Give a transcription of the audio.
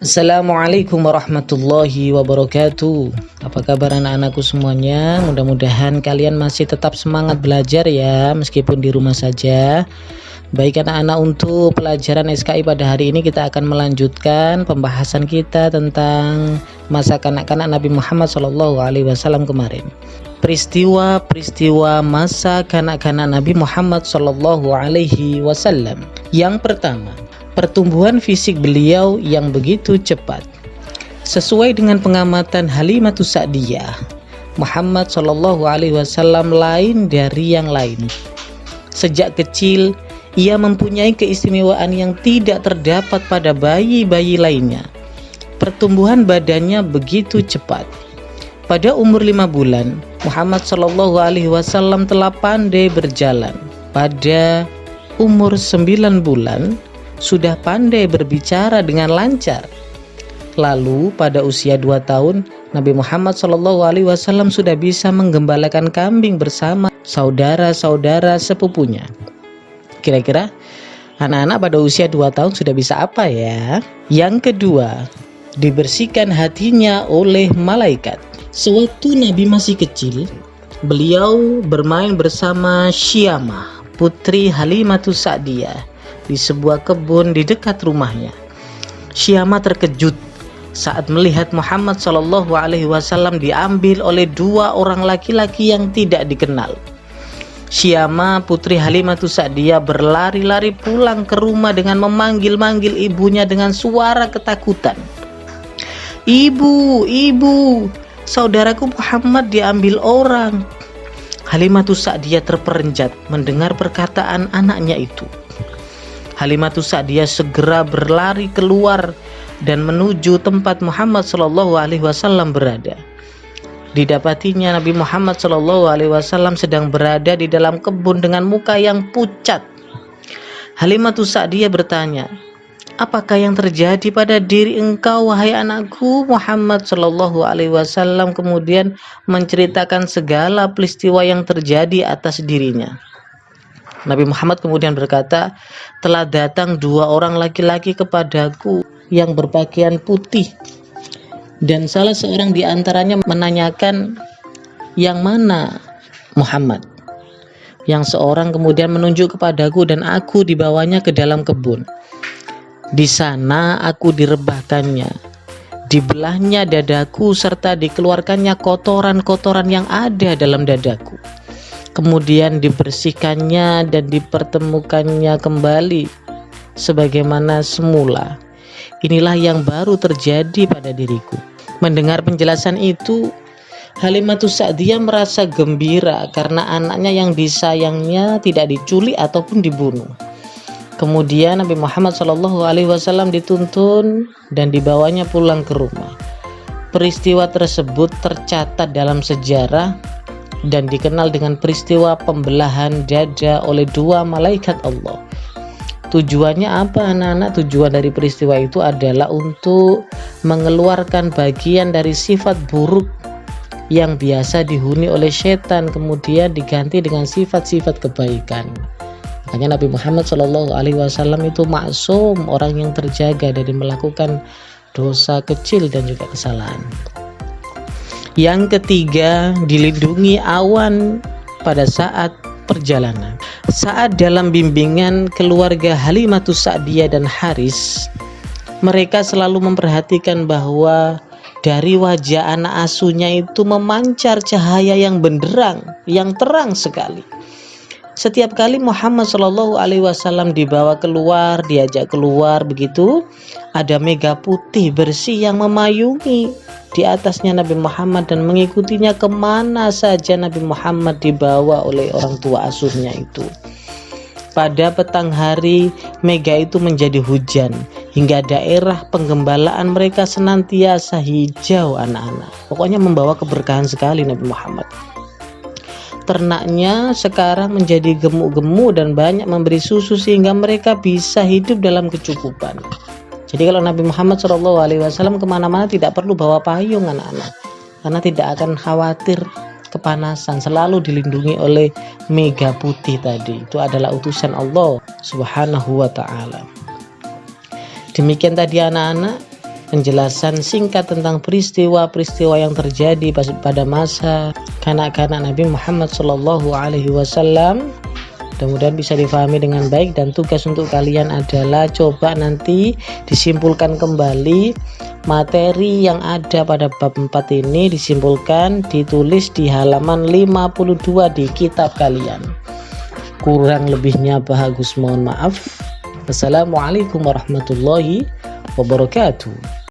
Assalamualaikum warahmatullahi wabarakatuh. Apa kabar anak-anakku semuanya? Mudah-mudahan kalian masih tetap semangat belajar ya, meskipun di rumah saja. Baik anak-anak, untuk pelajaran SKI pada hari ini kita akan melanjutkan pembahasan kita tentang masa kanak-kanak Nabi Muhammad SAW kemarin. Peristiwa-peristiwa masa kanak-kanak Nabi Muhammad SAW. Yang pertama, pertumbuhan fisik beliau yang begitu cepat. Sesuai dengan pengamatan Halimatus Sa'diyah, Muhammad SAW lain dari yang lain. Sejak kecil, ia mempunyai keistimewaan yang tidak terdapat pada bayi-bayi lainnya. Pertumbuhan badannya begitu cepat. Pada umur 5 bulan, Muhammad SAW telah pandai berjalan. Pada umur 9 bulan, sudah pandai berbicara dengan lancar. Lalu pada usia 2 tahun, Nabi Muhammad SAW sudah bisa menggembalakan kambing bersama saudara-saudara sepupunya. Kira-kira anak-anak pada usia 2 tahun sudah bisa apa ya? Yang kedua, dibersihkan hatinya oleh malaikat. Sewaktu Nabi masih kecil, beliau bermain bersama Syamah, putri Halimatus Sa'diyah, di sebuah kebun di dekat rumahnya. Syamah terkejut saat melihat Muhammad SAW diambil oleh 2 orang laki-laki yang tidak dikenal. Syamah, putri Halimatus Sa'diyah, berlari-lari pulang ke rumah dengan memanggil-manggil ibunya dengan suara ketakutan. "Ibu, ibu, saudaraku Muhammad diambil orang." Halimatus Sa'diyah terperanjat mendengar perkataan anaknya itu. Halimatus Sa'diyah segera berlari keluar dan menuju tempat Muhammad SAW berada. Didapatinya Nabi Muhammad SAW sedang berada di dalam kebun dengan muka yang pucat. Halimatus Sa'diyah bertanya, "Apakah yang terjadi pada diri engkau, wahai anakku?" Muhammad SAW kemudian menceritakan segala peristiwa yang terjadi atas dirinya. Nabi Muhammad kemudian berkata, "Telah datang 2 orang laki-laki kepadaku yang berpakaian putih, dan salah seorang di antaranya menanyakan, 'Yang mana Muhammad?' Yang seorang kemudian menunjuk kepadaku dan aku dibawanya ke dalam kebun. Di sana aku direbahkannya, dibelahnya dadaku serta dikeluarkannya kotoran-kotoran yang ada dalam dadaku. Kemudian dibersihkannya dan dipertemukannya kembali sebagaimana semula. Inilah yang baru terjadi pada diriku." Mendengar penjelasan itu, Halimatus Sa'diyah merasa gembira karena anaknya yang disayangnya tidak diculik ataupun dibunuh. Kemudian Nabi Muhammad SAW dituntun dan dibawanya pulang ke rumah. Peristiwa tersebut tercatat dalam sejarah dan dikenal dengan peristiwa pembelahan dada oleh 2 malaikat Allah. Tujuannya apa anak-anak? Tujuan dari peristiwa itu adalah untuk mengeluarkan bagian dari sifat buruk yang biasa dihuni oleh setan, kemudian diganti dengan sifat-sifat kebaikan. Makanya Nabi Muhammad SAW itu maksum, orang yang terjaga dari melakukan dosa kecil dan juga kesalahan. Yang ketiga, dilindungi awan pada saat perjalanan. Saat dalam bimbingan keluarga Halimatus Sa'diyah dan Haris, mereka selalu memperhatikan bahwa dari wajah anak asuhnya itu memancar cahaya yang benderang, yang terang sekali. Setiap kali Muhammad SAW dibawa keluar, diajak keluar begitu, ada mega putih bersih yang memayungi di atasnya Nabi Muhammad dan mengikutinya kemana saja Nabi Muhammad dibawa oleh orang tua asuhnya itu. Pada petang hari, mega itu menjadi hujan hingga daerah penggembalaan mereka senantiasa hijau anak-anak. Pokoknya membawa keberkahan sekali Nabi Muhammad. Ternaknya sekarang menjadi gemuk-gemuk dan banyak memberi susu sehingga mereka bisa hidup dalam kecukupan. Jadi kalau Nabi Muhammad SAW kemana-mana tidak perlu bawa payung anak-anak, karena tidak akan khawatir kepanasan, selalu dilindungi oleh mega putih tadi. Itu adalah utusan Allah Subhanahu wa ta'ala. Demikian tadi anak-anak penjelasan singkat tentang peristiwa-peristiwa yang terjadi pada masa kanak-kanak Nabi Muhammad SAW. Mudah-mudahan bisa difahami dengan baik, dan tugas untuk kalian adalah coba nanti disimpulkan kembali materi yang ada pada bab 4 ini, disimpulkan, ditulis di halaman 52 di kitab kalian. Kurang lebihnya bagus mohon maaf. Wassalamualaikum warahmatullahi wabarakatuh.